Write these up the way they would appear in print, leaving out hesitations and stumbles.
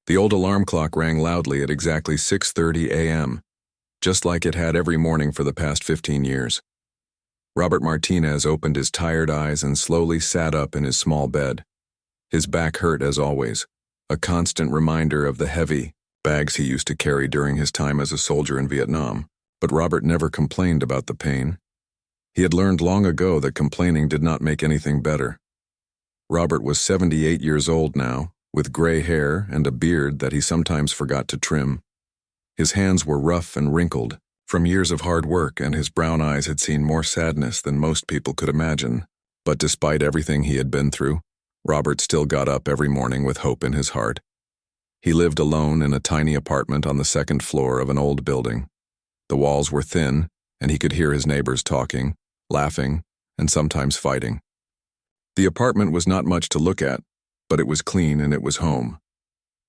The old alarm clock rang loudly at exactly 6:30 a.m., just like it had every morning for the past 15 years. Robert Martinez opened his tired eyes and slowly sat up in his small bed. His back hurt as always, a constant reminder of the heavy bags he used to carry during his time as a soldier in Vietnam. But Robert never complained about the pain. He had learned long ago that complaining did not make anything better. Robert was 78 years old now, with gray hair and a beard that he sometimes forgot to trim. His hands were rough and wrinkled from years of hard work, and his brown eyes had seen more sadness than most people could imagine. But despite everything he had been through, Robert still got up every morning with hope in his heart. He lived alone in a tiny apartment on the second floor of an old building. The walls were thin, and he could hear his neighbors talking, laughing, and sometimes fighting. The apartment was not much to look at, but it was clean and it was home.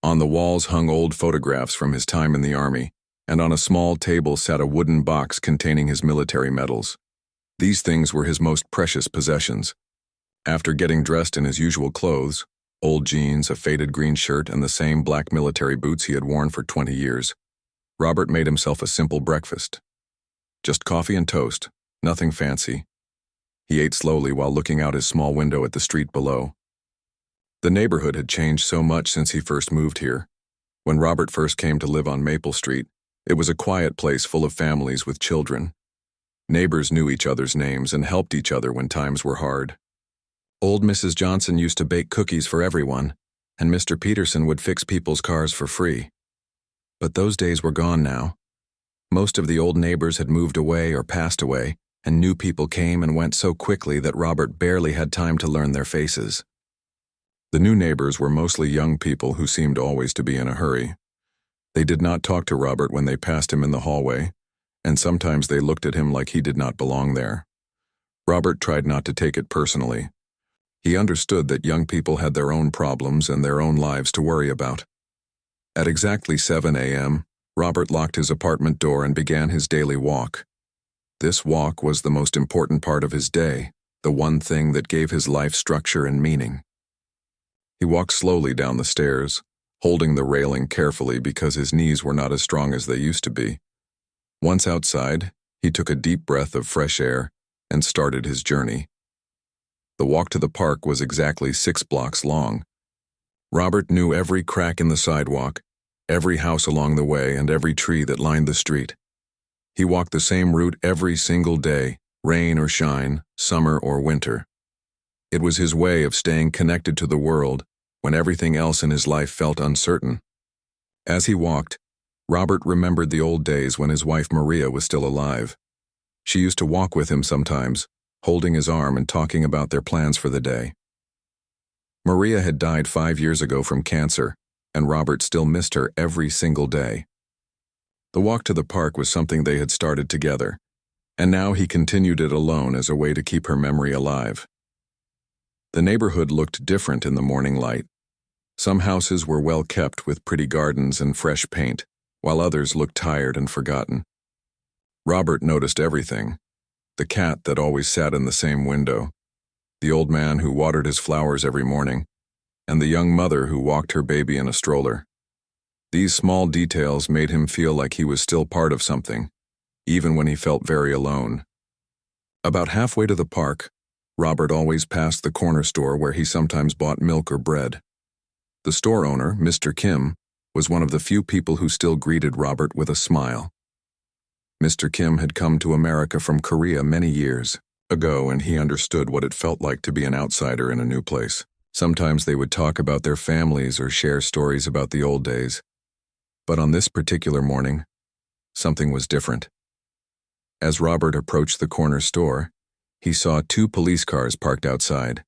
On the walls hung old photographs from his time in the army, and on a small table sat a wooden box containing his military medals. These things were his most precious possessions. After getting dressed in his usual clothes, old jeans, a faded green shirt, and the same black military boots he had worn for 20 years, Robert made himself a simple breakfast. Just coffee and toast, nothing fancy. He ate slowly while looking out his small window at the street below. The neighborhood had changed so much since he first moved here. When Robert first came to live on Maple Street, it was a quiet place full of families with children. Neighbors knew each other's names and helped each other when times were hard. Old Mrs. Johnson used to bake cookies for everyone, and Mr. Peterson would fix people's cars for free. But those days were gone now. Most of the old neighbors had moved away or passed away, and new people came and went so quickly that Robert barely had time to learn their faces. The new neighbors were mostly young people who seemed always to be in a hurry. They did not talk to Robert when they passed him in the hallway, and sometimes they looked at him like he did not belong there. Robert tried not to take it personally. He understood that young people had their own problems and their own lives to worry about. At exactly 7 a.m., Robert locked his apartment door and began his daily walk. This walk was the most important part of his day, the one thing that gave his life structure and meaning. He walked slowly down the stairs, holding the railing carefully because his knees were not as strong as they used to be. Once outside, he took a deep breath of fresh air and started his journey. The walk to the park was exactly 6 blocks long. Robert knew every crack in the sidewalk, every house along the way, and every tree that lined the street. He walked the same route every single day, rain or shine, summer or winter. It was his way of staying connected to the world when everything else in his life felt uncertain. As he walked, Robert remembered the old days when his wife Maria was still alive. She used to walk with him sometimes, holding his arm and talking about their plans for the day. Maria had died 5 years ago from cancer, and Robert still missed her every single day. The walk to the park was something they had started together, and now he continued it alone as a way to keep her memory alive. The neighborhood looked different in the morning light. Some houses were well kept with pretty gardens and fresh paint, while others looked tired and forgotten. Robert noticed everything: the cat that always sat in the same window, the old man who watered his flowers every morning, and the young mother who walked her baby in a stroller. These small details made him feel like he was still part of something, even when he felt very alone. About halfway to the park, Robert always passed the corner store where he sometimes bought milk or bread. The store owner, Mr. Kim, was one of the few people who still greeted Robert with a smile. Mr. Kim had come to America from Korea many years ago, and he understood what it felt like to be an outsider in a new place. Sometimes they would talk about their families or share stories about the old days. But on this particular morning, something was different. As Robert approached the corner store, he saw 2 police cars parked outside.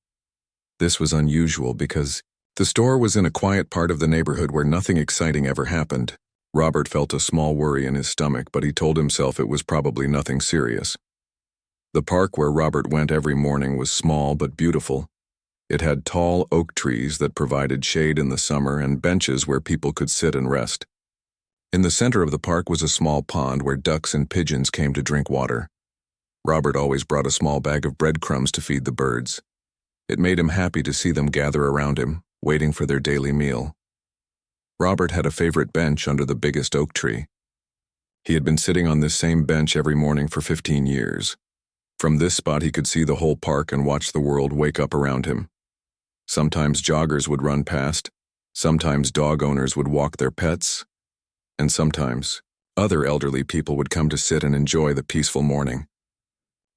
This was unusual because the store was in a quiet part of the neighborhood where nothing exciting ever happened. Robert felt a small worry in his stomach, but he told himself it was probably nothing serious. The park where Robert went every morning was small but beautiful. It had tall oak trees that provided shade in the summer and benches where people could sit and rest. In the center of the park was a small pond where ducks and pigeons came to drink water. Robert always brought a small bag of breadcrumbs to feed the birds. It made him happy to see them gather around him, waiting for their daily meal. Robert had a favorite bench under the biggest oak tree. He had been sitting on this same bench every morning for 15 years. From this spot he could see the whole park and watch the world wake up around him. Sometimes joggers would run past, sometimes dog owners would walk their pets, and sometimes other elderly people would come to sit and enjoy the peaceful morning.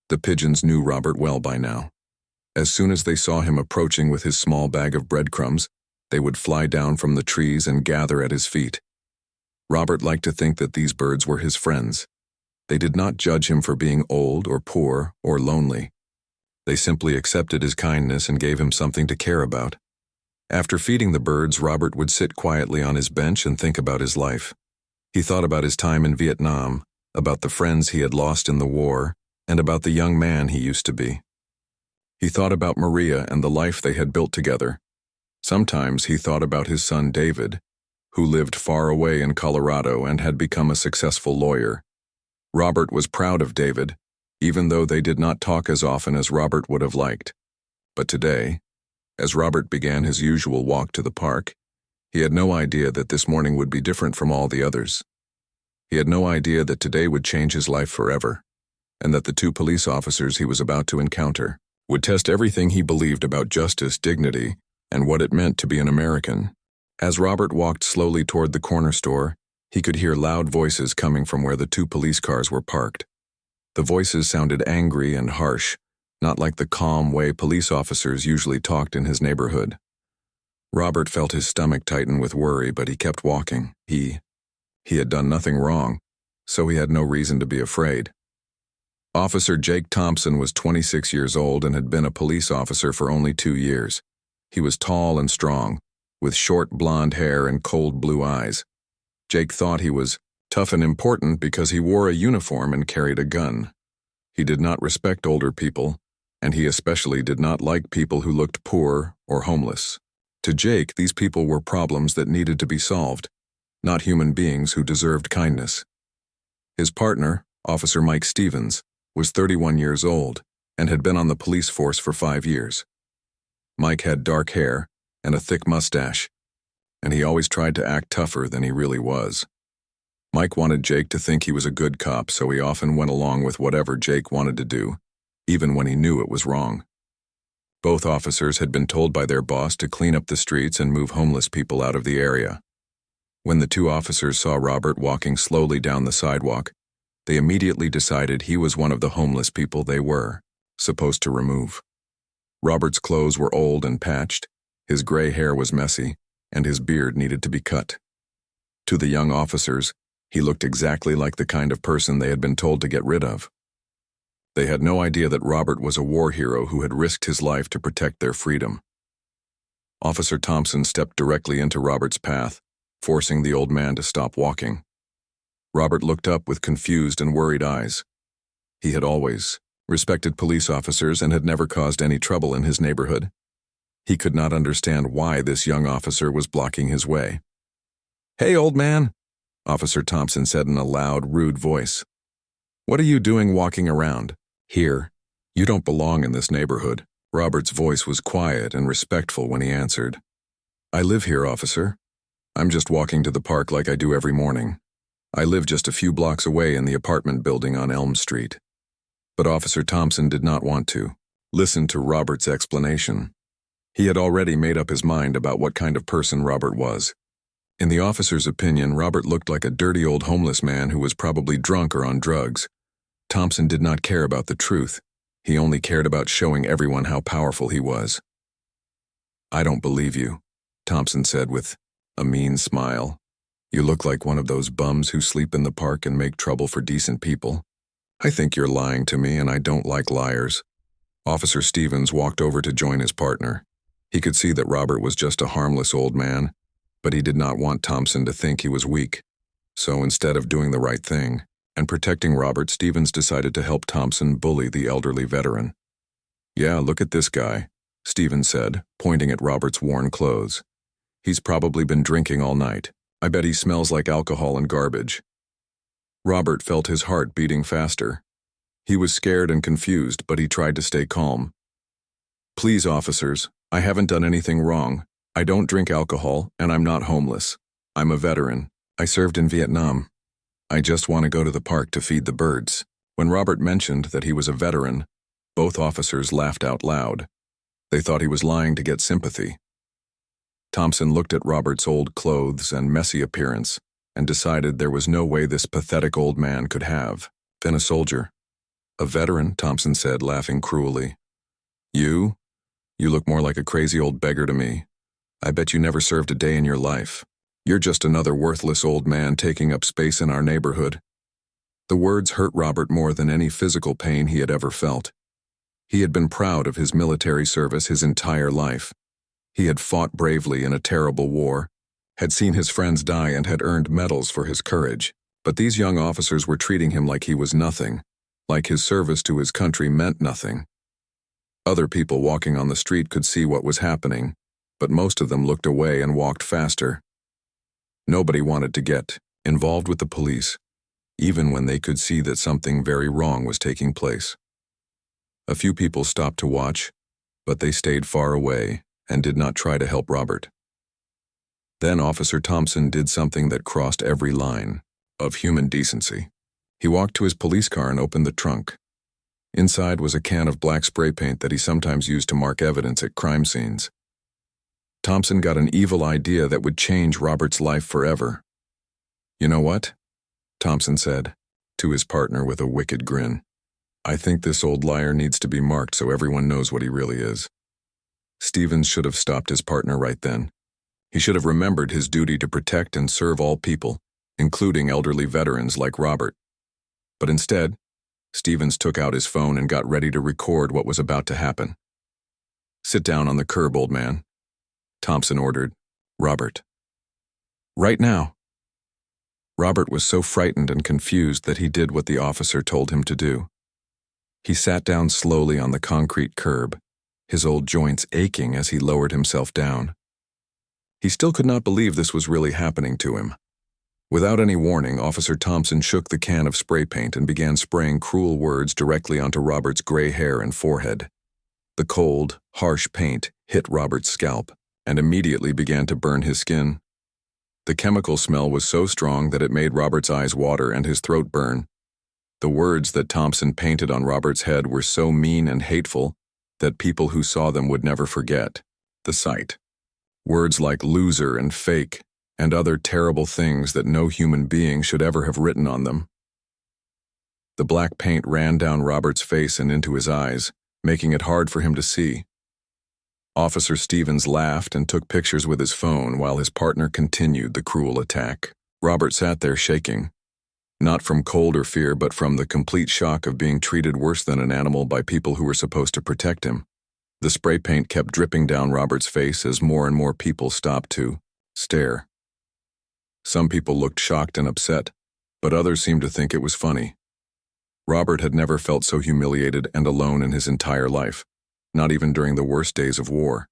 The pigeons knew Robert well by now. As soon as they saw him approaching with his small bag of breadcrumbs, they would fly down from the trees and gather at his feet. Robert liked to think that these birds were his friends. They did not judge him for being old or poor or lonely. They simply accepted his kindness and gave him something to care about. After feeding the birds, Robert would sit quietly on his bench and think about his life. He thought about his time in Vietnam, about the friends he had lost in the war, and about the young man he used to be. He thought about Maria and the life they had built together. Sometimes he thought about his son David, who lived far away in Colorado and had become a successful lawyer. Robert was proud of David, even though they did not talk as often as Robert would have liked. But today, as Robert began his usual walk to the park, he had no idea that this morning would be different from all the others. He had no idea that today would change his life forever, and that the two police officers he was about to encounter would test everything he believed about justice, dignity, and what it meant to be an American. As Robert walked slowly toward the corner store, he could hear loud voices coming from where the two police cars were parked. The voices sounded angry and harsh, not like the calm way police officers usually talked in his neighborhood. Robert felt his stomach tighten with worry, but he kept walking. He had done nothing wrong, so he had no reason to be afraid. Officer Jake Thompson was 26 years old and had been a police officer for only 2 years. He was tall and strong, with short blonde hair and cold blue eyes. Jake thought he was tough and important because he wore a uniform and carried a gun. He did not respect older people, and he especially did not like people who looked poor or homeless. To Jake, these people were problems that needed to be solved, not human beings who deserved kindness. His partner, Officer Mike Stevens, was 31 years old and had been on the police force for 5 years. Mike had dark hair and a thick mustache, and he always tried to act tougher than he really was. Mike wanted Jake to think he was a good cop, so he often went along with whatever Jake wanted to do, even when he knew it was wrong. Both officers had been told by their boss to clean up the streets and move homeless people out of the area. When the two officers saw Robert walking slowly down the sidewalk, they immediately decided he was one of the homeless people they were supposed to remove. Robert's clothes were old and patched, his gray hair was messy, and his beard needed to be cut. To the young officers, he looked exactly like the kind of person they had been told to get rid of. They had no idea that Robert was a war hero who had risked his life to protect their freedom. Officer Thompson stepped directly into Robert's path, forcing the old man to stop walking. Robert looked up with confused and worried eyes. He had always respected police officers and had never caused any trouble in his neighborhood. He could not understand why this young officer was blocking his way. "Hey, old man," Officer Thompson said in a loud, rude voice. "What are you doing walking around here? You don't belong in this neighborhood." Robert's voice was quiet and respectful when he answered. "I live here, officer. I'm just walking to the park like I do every morning. I live just a few blocks away in the apartment building on Elm Street." But Officer Thompson did not want to listen to Robert's explanation. He had already made up his mind about what kind of person Robert was. In the officer's opinion, Robert looked like a dirty old homeless man who was probably drunk or on drugs. Thompson did not care about the truth. He only cared about showing everyone how powerful he was. "I don't believe you," Thompson said with a mean smile. "You look like one of those bums who sleep in the park and make trouble for decent people. I think you're lying to me, and I don't like liars." Officer Stevens walked over to join his partner. He could see that Robert was just a harmless old man, but he did not want Thompson to think he was weak. So instead of doing the right thing and protecting Robert, Stevens decided to help Thompson bully the elderly veteran. "Yeah, look at this guy," Stevens said, pointing at Robert's worn clothes. "He's probably been drinking all night. I bet he smells like alcohol and garbage." Robert felt his heart beating faster. He was scared and confused, but he tried to stay calm. "Please, officers, I haven't done anything wrong. I don't drink alcohol, and I'm not homeless. I'm a veteran. I served in Vietnam. I just want to go to the park to feed the birds. When Robert mentioned that he was a veteran, both officers laughed out loud. They thought he was lying to get sympathy. Thompson looked at Robert's old clothes and messy appearance and decided there was no way this pathetic old man could have been a soldier. A veteran, Thompson said, laughing cruelly. You? You look more like a crazy old beggar to me. I bet you never served a day in your life. You're just another worthless old man taking up space in our neighborhood. The words hurt Robert more than any physical pain he had ever felt. He had been proud of his military service his entire life. He had fought bravely in a terrible war, had seen his friends die and had earned medals for his courage. But these young officers were treating him like he was nothing, like his service to his country meant nothing. Other people walking on the street could see what was happening, but most of them looked away and walked faster. Nobody wanted to get involved with the police, even when they could see that something very wrong was taking place. A few people stopped to watch, but they stayed far away and did not try to help Robert. Then Officer Thompson did something that crossed every line of human decency. He walked to his police car and opened the trunk. Inside was a can of black spray paint that he sometimes used to mark evidence at crime scenes. Thompson got an evil idea that would change Robert's life forever. You know what? Thompson said to his partner with a wicked grin. I think this old liar needs to be marked so everyone knows what he really is. Stevens should have stopped his partner right then. He should have remembered his duty to protect and serve all people, including elderly veterans like Robert. But instead, Stevens took out his phone and got ready to record what was about to happen. Sit down on the curb, old man, Thompson ordered Robert. Right now. Robert was so frightened and confused that he did what the officer told him to do. He sat down slowly on the concrete curb, his old joints aching as he lowered himself down. He still could not believe this was really happening to him. Without any warning, Officer Thompson shook the can of spray paint and began spraying cruel words directly onto Robert's gray hair and forehead. The cold, harsh paint hit Robert's scalp and immediately began to burn his skin. The chemical smell was so strong that it made Robert's eyes water and his throat burn. The words that Thompson painted on Robert's head were so mean and hateful that people who saw them would never forget the sight. Words like loser and fake and other terrible things that no human being should ever have written on them. The black paint ran down Robert's face and into his eyes, making it hard for him to see. Officer Stevens laughed and took pictures with his phone while his partner continued the cruel attack. Robert sat there shaking, not from cold or fear, but from the complete shock of being treated worse than an animal by people who were supposed to protect him. The spray paint kept dripping down Robert's face as more and more people stopped to stare. Some people looked shocked and upset, but others seemed to think it was funny. Robert had never felt so humiliated and alone in his entire life, not even during the worst days of war.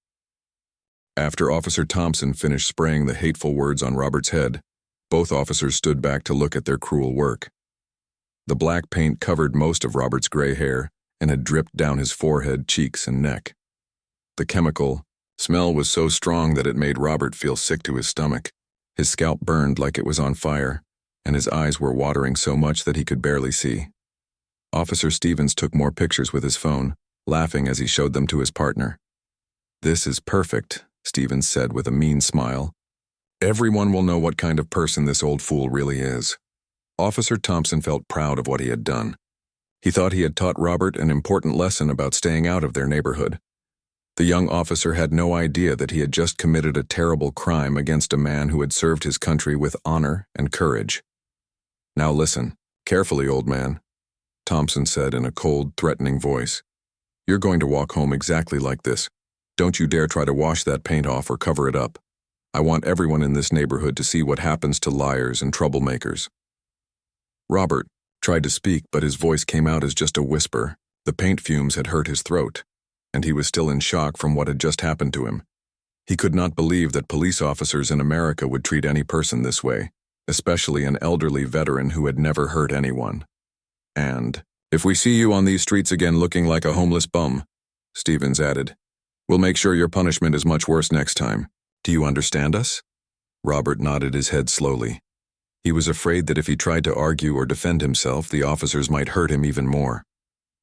After Officer Thompson finished spraying the hateful words on Robert's head, both officers stood back to look at their cruel work. The black paint covered most of Robert's gray hair and had dripped down his forehead, cheeks, and neck. The chemical smell was so strong that it made Robert feel sick to his stomach. His scalp burned like it was on fire, and his eyes were watering so much that he could barely see. Officer Stevens took more pictures with his phone, laughing as he showed them to his partner. This is perfect, Stevens said with a mean smile. Everyone will know what kind of person this old fool really is. Officer Thompson felt proud of what he had done. He thought he had taught Robert an important lesson about staying out of their neighborhood. The young officer had no idea that he had just committed a terrible crime against a man who had served his country with honor and courage. Now listen, carefully, old man, Thompson said in a cold, threatening voice. You're going to walk home exactly like this. Don't you dare try to wash that paint off or cover it up. I want everyone in this neighborhood to see what happens to liars and troublemakers. Robert tried to speak, but his voice came out as just a whisper. The paint fumes had hurt his throat, and he was still in shock from what had just happened to him. He could not believe that police officers in America would treat any person this way, especially an elderly veteran who had never hurt anyone. And, if we see you on these streets again looking like a homeless bum, Stevens added, we'll make sure your punishment is much worse next time. Do you understand us? Robert nodded his head slowly. He was afraid that if he tried to argue or defend himself, the officers might hurt him even more.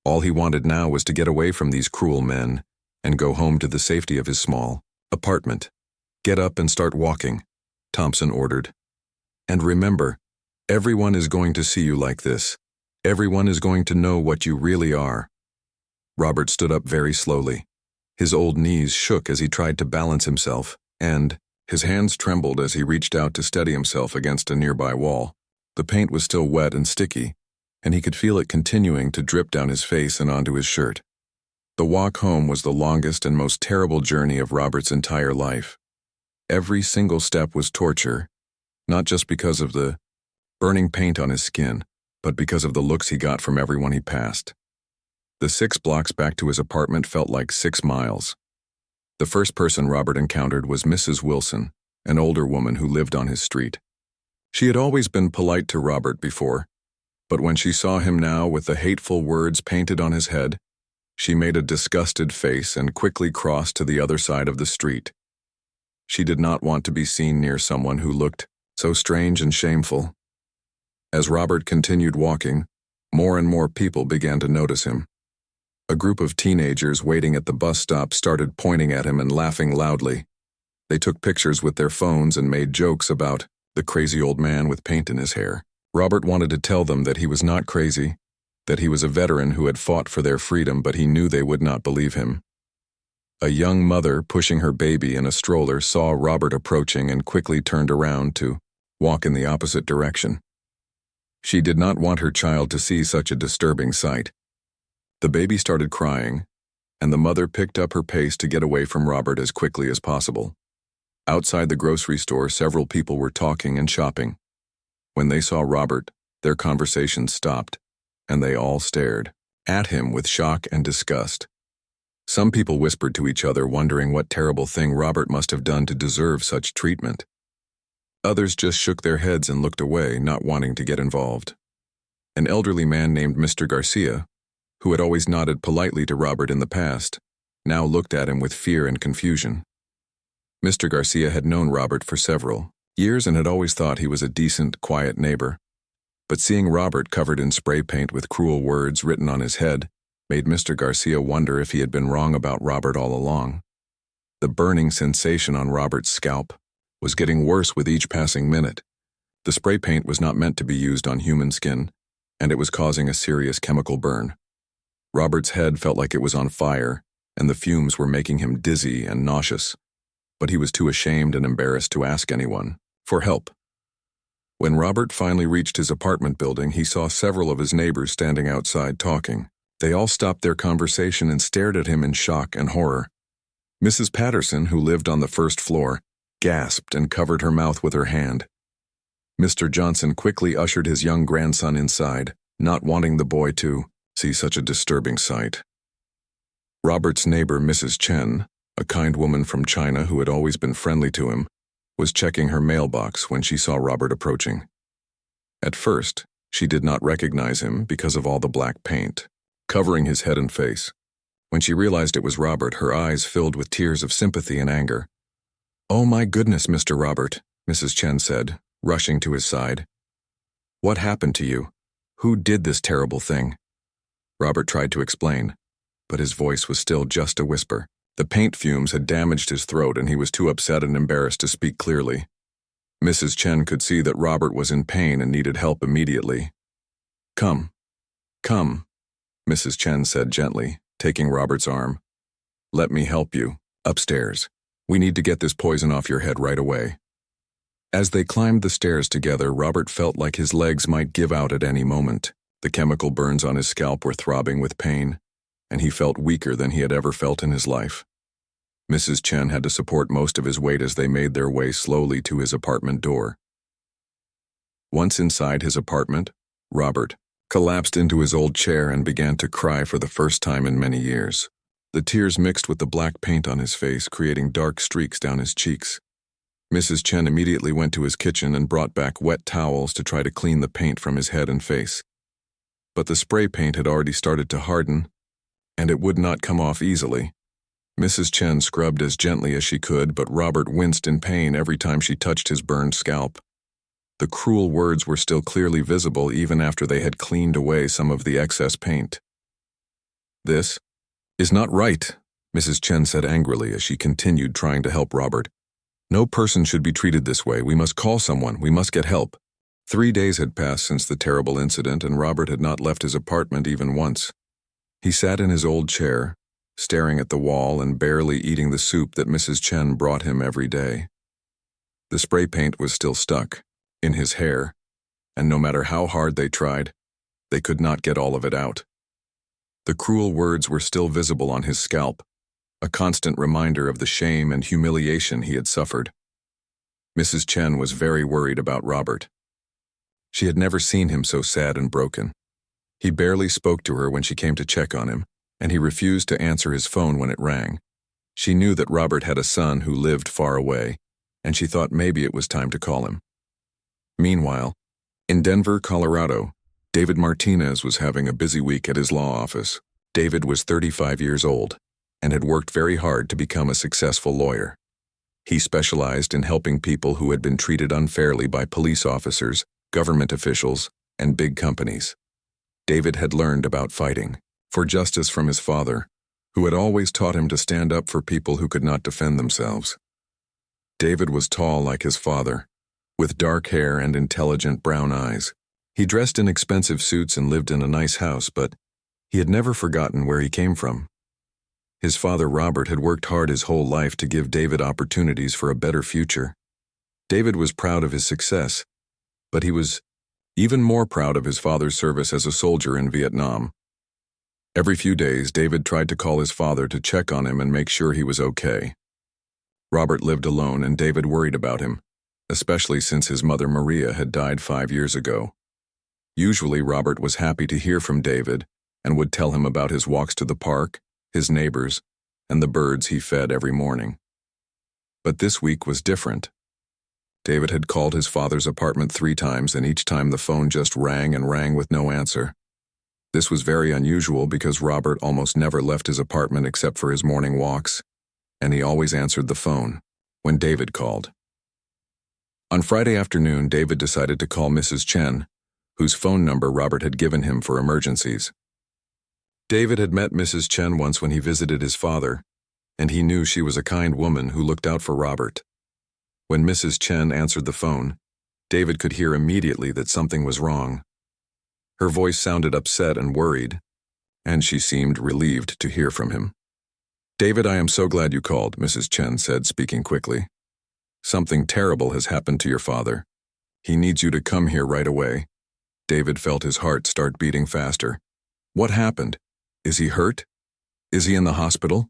All he wanted now was to get away from these cruel men and go home to the safety of his small apartment. "Get up and start walking," Thompson ordered. "And remember, everyone is going to see you like this. Everyone is going to know what you really are." Robert stood up very slowly. His old knees shook as he tried to balance himself, and his hands trembled as he reached out to steady himself against a nearby wall. The paint was still wet and sticky, and he could feel it continuing to drip down his face and onto his shirt. The walk home was the longest and most terrible journey of Robert's entire life. Every single step was torture, not just because of the burning paint on his skin, but because of the looks he got from everyone he passed. The 6 blocks back to his apartment felt like 6 miles. The first person Robert encountered was Mrs. Wilson, an older woman who lived on his street. She had always been polite to Robert before, but when she saw him now with the hateful words painted on his head, she made a disgusted face and quickly crossed to the other side of the street. She did not want to be seen near someone who looked so strange and shameful. As Robert continued walking, more and more people began to notice him. A group of teenagers waiting at the bus stop started pointing at him and laughing loudly. They took pictures with their phones and made jokes about the crazy old man with paint in his hair. Robert wanted to tell them that he was not crazy, that he was a veteran who had fought for their freedom, but he knew they would not believe him. A young mother pushing her baby in a stroller saw Robert approaching and quickly turned around to walk in the opposite direction. She did not want her child to see such a disturbing sight. The baby started crying, and the mother picked up her pace to get away from Robert as quickly as possible. Outside the grocery store, several people were talking and shopping. When they saw Robert, their conversation stopped, and they all stared at him with shock and disgust. Some people whispered to each other, wondering what terrible thing Robert must have done to deserve such treatment. Others just shook their heads and looked away, not wanting to get involved. An elderly man named Mr. Garcia, who had always nodded politely to Robert in the past, now looked at him with fear and confusion. Mr. Garcia had known Robert for several years and had always thought he was a decent, quiet neighbor. But seeing Robert covered in spray paint with cruel words written on his head made Mr. Garcia wonder if he had been wrong about Robert all along. The burning sensation on Robert's scalp was getting worse with each passing minute. The spray paint was not meant to be used on human skin, and it was causing a serious chemical burn. Robert's head felt like it was on fire, and the fumes were making him dizzy and nauseous, but he was too ashamed and embarrassed to ask anyone for help. When Robert finally reached his apartment building, he saw several of his neighbors standing outside talking. They all stopped their conversation and stared at him in shock and horror. Mrs. Patterson, who lived on the first floor, gasped and covered her mouth with her hand. Mr. Johnson quickly ushered his young grandson inside, not wanting the boy to see such a disturbing sight. Robert's neighbor, Mrs. Chen, a kind woman from China who had always been friendly to him, was checking her mailbox when she saw Robert approaching. At first, she did not recognize him because of all the black paint covering his head and face. When she realized it was Robert, her eyes filled with tears of sympathy and anger. "Oh my goodness, Mr. Robert," Mrs. Chen said, rushing to his side. "What happened to you? Who did this terrible thing?" Robert tried to explain, but his voice was still just a whisper. The paint fumes had damaged his throat, and he was too upset and embarrassed to speak clearly. Mrs. Chen could see that Robert was in pain and needed help immediately. Come, Mrs. Chen said gently, taking Robert's arm. "Let me help you. Upstairs. We need to get this poison off your head right away." As they climbed the stairs together, Robert felt like his legs might give out at any moment. The chemical burns on his scalp were throbbing with pain, and he felt weaker than he had ever felt in his life. Mrs. Chen had to support most of his weight as they made their way slowly to his apartment door. Once inside his apartment, Robert collapsed into his old chair and began to cry for the first time in many years. The tears mixed with the black paint on his face, creating dark streaks down his cheeks. Mrs. Chen immediately went to his kitchen and brought back wet towels to try to clean the paint from his head and face. But the spray paint had already started to harden, and it would not come off easily. Mrs. Chen scrubbed as gently as she could, but Robert winced in pain every time she touched his burned scalp. The cruel words were still clearly visible even after they had cleaned away some of the excess paint. "This is not right," Mrs. Chen said angrily as she continued trying to help Robert. "No person should be treated this way. We must call someone. We must get help." 3 days had passed since the terrible incident, and Robert had not left his apartment even once. He sat in his old chair, staring at the wall and barely eating the soup that Mrs. Chen brought him every day. The spray paint was still stuck in his hair, and no matter how hard they tried, they could not get all of it out. The cruel words were still visible on his scalp, a constant reminder of the shame and humiliation he had suffered. Mrs. Chen was very worried about Robert. She had never seen him so sad and broken. He barely spoke to her when she came to check on him, and he refused to answer his phone when it rang. She knew that Robert had a son who lived far away, and she thought maybe it was time to call him. Meanwhile, in Denver, Colorado, David Martinez was having a busy week at his law office. David was 35 years old and had worked very hard to become a successful lawyer. He specialized in helping people who had been treated unfairly by police officers, government officials, and big companies. David had learned about fighting for justice from his father, who had always taught him to stand up for people who could not defend themselves. David was tall like his father, with dark hair and intelligent brown eyes. He dressed in expensive suits and lived in a nice house, but he had never forgotten where he came from. His father, Robert, had worked hard his whole life to give David opportunities for a better future. David was proud of his success, but he was even more proud of his father's service as a soldier in Vietnam. Every few days, David tried to call his father to check on him and make sure he was okay. Robert lived alone, and David worried about him, especially since his mother Maria had died 5 years ago. Usually, Robert was happy to hear from David and would tell him about his walks to the park, his neighbors, and the birds he fed every morning. But this week was different. David had called his father's apartment 3 times, and each time the phone just rang and rang with no answer. This was very unusual because Robert almost never left his apartment except for his morning walks, and he always answered the phone when David called. On Friday afternoon, David decided to call Mrs. Chen, whose phone number Robert had given him for emergencies. David had met Mrs. Chen once when he visited his father, and he knew she was a kind woman who looked out for Robert. When Mrs. Chen answered the phone, David could hear immediately that something was wrong. Her voice sounded upset and worried, and she seemed relieved to hear from him. "David, I am so glad you called," Mrs. Chen said, speaking quickly. "Something terrible has happened to your father. He needs you to come here right away." David felt his heart start beating faster. "What happened? Is he hurt? Is he in the hospital?"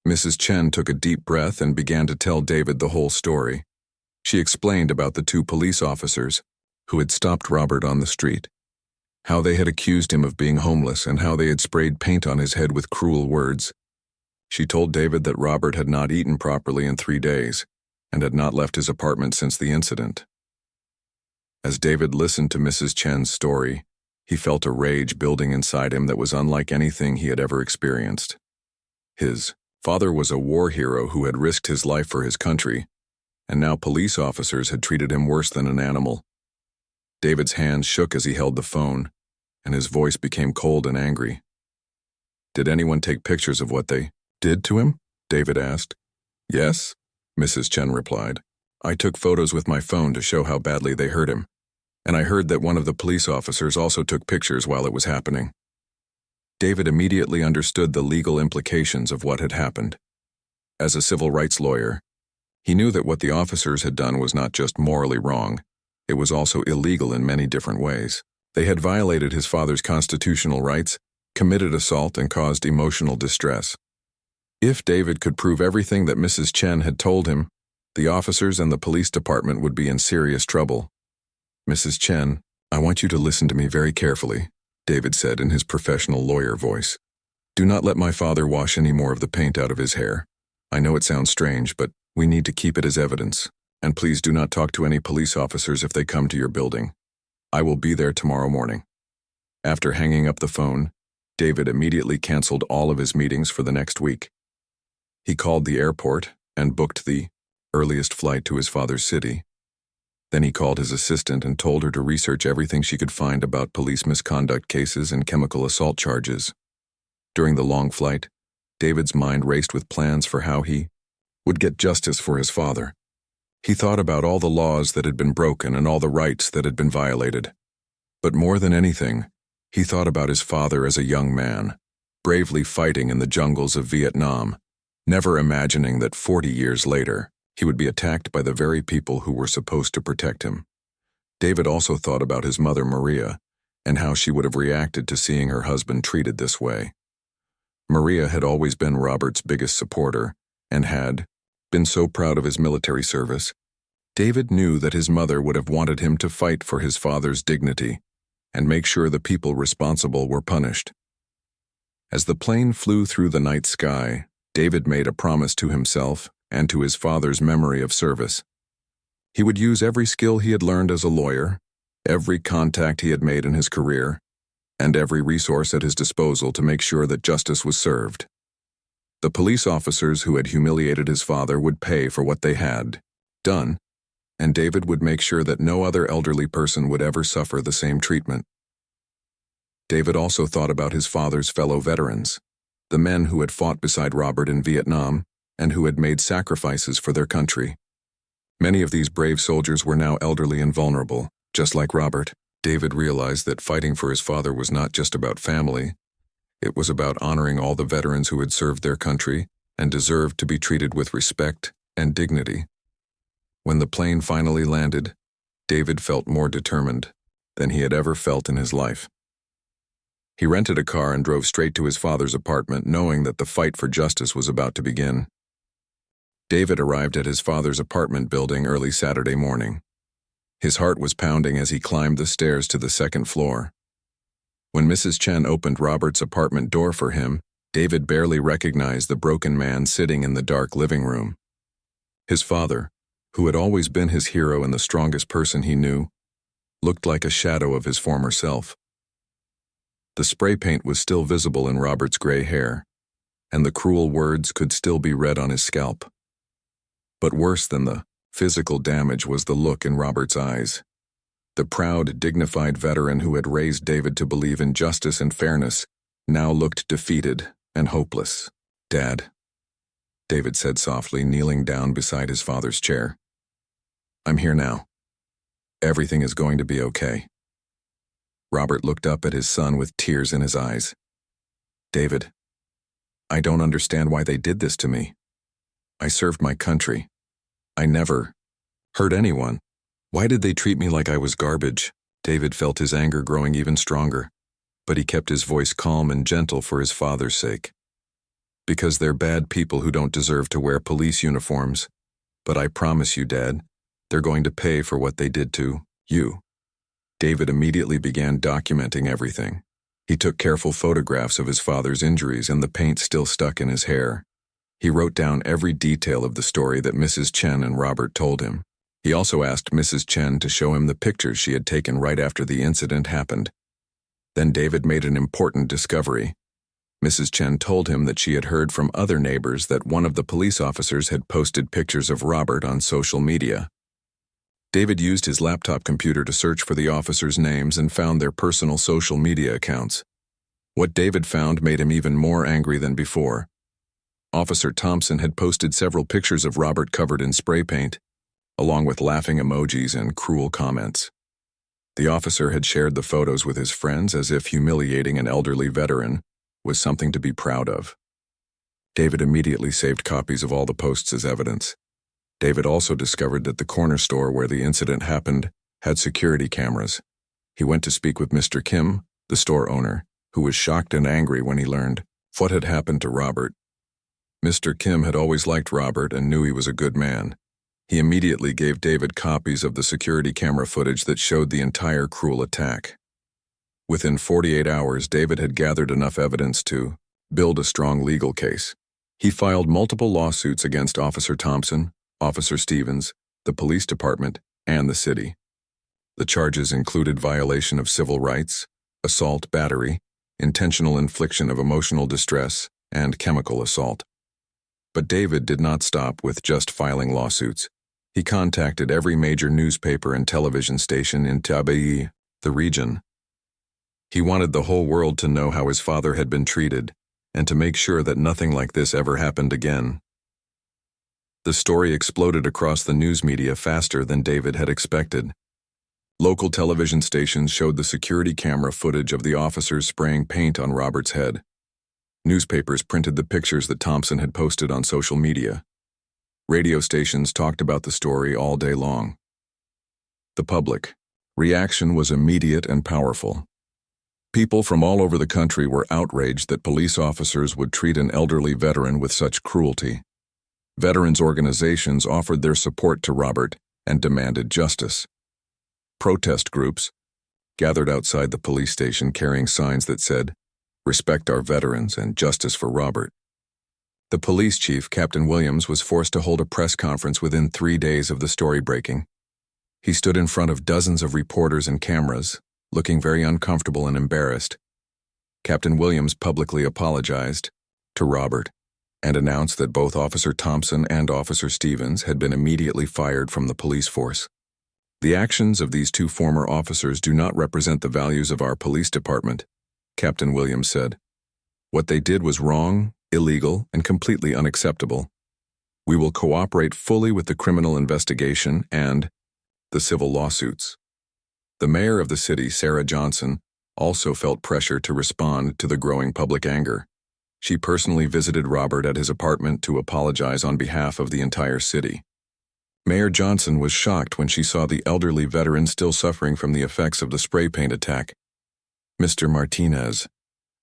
Mrs. Chen took a deep breath and began to tell David the whole story. She explained about the 2 police officers who had stopped Robert on the street, how they had accused him of being homeless, and how they had sprayed paint on his head with cruel words. She told David that Robert had not eaten properly in 3 days and had not left his apartment since the incident. As David listened to Mrs. Chen's story, he felt a rage building inside him that was unlike anything he had ever experienced. His father was a war hero who had risked his life for his country, and now police officers had treated him worse than an animal. David's hands shook as he held the phone, and his voice became cold and angry. "Did anyone take pictures of what they did to him?" David asked. "Yes," Mrs. Chen replied. "I took photos with my phone to show how badly they hurt him, and I heard that one of the police officers also took pictures while it was happening." David immediately understood the legal implications of what had happened. As a civil rights lawyer, he knew that what the officers had done was not just morally wrong, it was also illegal in many different ways. They had violated his father's constitutional rights, committed assault, and caused emotional distress. If David could prove everything that Mrs. Chen had told him, the officers and the police department would be in serious trouble. "Mrs. Chen, I want you to listen to me very carefully," David said in his professional lawyer voice. "Do not let my father wash any more of the paint out of his hair. I know it sounds strange, but we need to keep it as evidence. And please do not talk to any police officers if they come to your building. I will be there tomorrow morning." After hanging up the phone, David immediately canceled all of his meetings for the next week. He called the airport and booked the earliest flight to his father's city. Then he called his assistant and told her to research everything she could find about police misconduct cases and chemical assault charges. During the long flight, David's mind raced with plans for how he would get justice for his father. He thought about all the laws that had been broken and all the rights that had been violated. But more than anything, he thought about his father as a young man, bravely fighting in the jungles of Vietnam, never imagining that 40 years later, he would be attacked by the very people who were supposed to protect him. David also thought about his mother Maria and how she would have reacted to seeing her husband treated this way. Maria had always been Robert's biggest supporter and had been so proud of his military service. David knew that his mother would have wanted him to fight for his father's dignity and make sure the people responsible were punished. As the plane flew through the night sky, David made a promise to himself and to his father's memory of service. He would use every skill he had learned as a lawyer, every contact he had made in his career, and every resource at his disposal to make sure that justice was served. The police officers who had humiliated his father would pay for what they had done, and David would make sure that no other elderly person would ever suffer the same treatment. David also thought about his father's fellow veterans, the men who had fought beside Robert in Vietnam and who had made sacrifices for their country. Many of these brave soldiers were now elderly and vulnerable, just like Robert. David realized that fighting for his father was not just about family. It was about honoring all the veterans who had served their country and deserved to be treated with respect and dignity. When the plane finally landed, David felt more determined than he had ever felt in his life. He rented a car and drove straight to his father's apartment, knowing that the fight for justice was about to begin. David arrived at his father's apartment building early Saturday morning. His heart was pounding as he climbed the stairs to the second floor. When Mrs. Chen opened Robert's apartment door for him, David barely recognized the broken man sitting in the dark living room. His father, who had always been his hero and the strongest person he knew, looked like a shadow of his former self. The spray paint was still visible in Robert's gray hair, and the cruel words could still be read on his scalp. But worse than the physical damage was the look in Robert's eyes. The proud, dignified veteran who had raised David to believe in justice and fairness now looked defeated and hopeless. "Dad," David said softly, kneeling down beside his father's chair. "I'm here now. Everything is going to be okay." Robert looked up at his son with tears in his eyes. "David, I don't understand why they did this to me. I served my country. I never hurt anyone. Why did they treat me like I was garbage?" David felt his anger growing even stronger, but he kept his voice calm and gentle for his father's sake. "Because they're bad people who don't deserve to wear police uniforms. But I promise you, Dad, they're going to pay for what they did to you." David immediately began documenting everything. He took careful photographs of his father's injuries and the paint still stuck in his hair. He wrote down every detail of the story that Mrs. Chen and Robert told him. He also asked Mrs. Chen to show him the pictures she had taken right after the incident happened. Then David made an important discovery. Mrs. Chen told him that she had heard from other neighbors that one of the police officers had posted pictures of Robert on social media. David used his laptop computer to search for the officers' names and found their personal social media accounts. What David found made him even more angry than before. Officer Thompson had posted several pictures of Robert covered in spray paint, along with laughing emojis and cruel comments. The officer had shared the photos with his friends as if humiliating an elderly veteran was something to be proud of. David immediately saved copies of all the posts as evidence. David also discovered that the corner store where the incident happened had security cameras. He went to speak with Mr. Kim, the store owner, who was shocked and angry when he learned what had happened to Robert. Mr. Kim had always liked Robert and knew he was a good man. He immediately gave David copies of the security camera footage that showed the entire cruel attack. Within 48 hours, David had gathered enough evidence to build a strong legal case. He filed multiple lawsuits against Officer Thompson, Officer Stevens, the police department, and the city. The charges included violation of civil rights, assault, battery, intentional infliction of emotional distress, and chemical assault. But David did not stop with just filing lawsuits. He contacted every major newspaper and television station in Tabai, the region. He wanted the whole world to know how his father had been treated, and to make sure that nothing like this ever happened again. The story exploded across the news media faster than David had expected. Local television stations showed the security camera footage of the officers spraying paint on Robert's head. Newspapers printed the pictures that Thompson had posted on social media. Radio stations talked about the story all day long. The public reaction was immediate and powerful. People from all over the country were outraged that police officers would treat an elderly veteran with such cruelty. Veterans organizations offered their support to Robert and demanded justice. Protest groups gathered outside the police station carrying signs that said, "Respect our veterans and justice for Robert." The police chief, Captain Williams, was forced to hold a press conference within 3 days of the story breaking. He stood in front of dozens of reporters and cameras, looking very uncomfortable and embarrassed. Captain Williams publicly apologized to Robert and announced that both Officer Thompson and Officer Stevens had been immediately fired from the police force. "The actions of these two former officers do not represent the values of our police department," Captain Williams said. "What they did was wrong, illegal, and completely unacceptable. We will cooperate fully with the criminal investigation and the civil lawsuits." The mayor of the city, Sarah Johnson, also felt pressure to respond to the growing public anger. She personally visited Robert at his apartment to apologize on behalf of the entire city. Mayor Johnson was shocked when she saw the elderly veteran still suffering from the effects of the spray paint attack. "Mr. Martinez,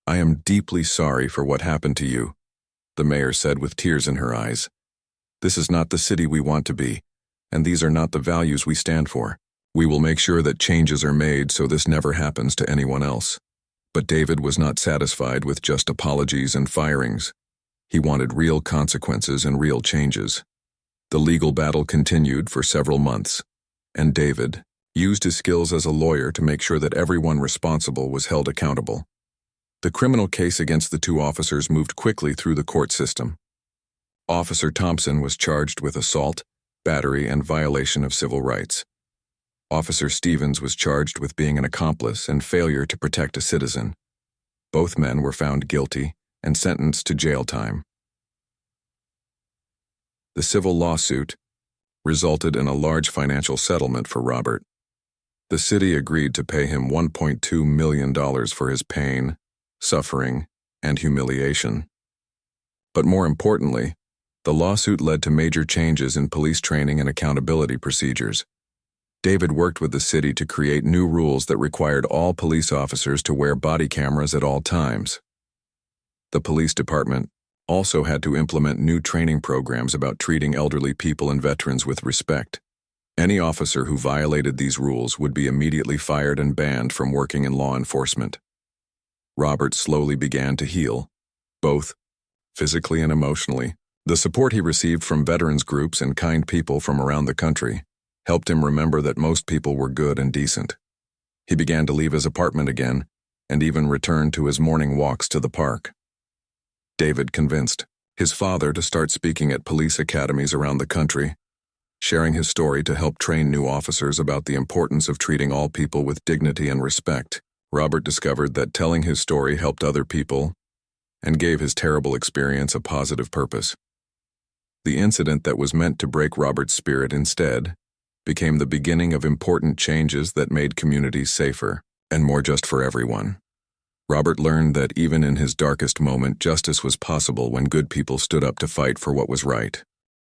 I am deeply sorry for what happened to you," the mayor said with tears in her eyes. "This is not the city we want to be, and these are not the values we stand for. We will make sure that changes are made so this never happens to anyone else." But David was not satisfied with just apologies and firings. He wanted real consequences and real changes. The legal battle continued for several months, and David used his skills as a lawyer to make sure that everyone responsible was held accountable. The criminal case against the two officers moved quickly through the court system. Officer Thompson was charged with assault, battery, and violation of civil rights. Officer Stevens was charged with being an accomplice and failure to protect a citizen. Both men were found guilty and sentenced to jail time. The civil lawsuit resulted in a large financial settlement for Robert. The city agreed to pay him $1.2 million for his pain, suffering, and humiliation. But more importantly, the lawsuit led to major changes in police training and accountability procedures. David worked with the city to create new rules that required all police officers to wear body cameras at all times. The police department also had to implement new training programs about treating elderly people and veterans with respect. Any officer who violated these rules would be immediately fired and banned from working in law enforcement. Robert slowly began to heal, both physically and emotionally. The support he received from veterans groups and kind people from around the country helped him remember that most people were good and decent. He began to leave his apartment again and even returned to his morning walks to the park. David convinced his father to start speaking at police academies around the country, sharing his story to help train new officers about the importance of treating all people with dignity and respect. Robert discovered that telling his story helped other people and gave his terrible experience a positive purpose. The incident that was meant to break Robert's spirit instead became the beginning of important changes that made communities safer and more just for everyone. Robert learned that even in his darkest moment, justice was possible when good people stood up to fight for what was right.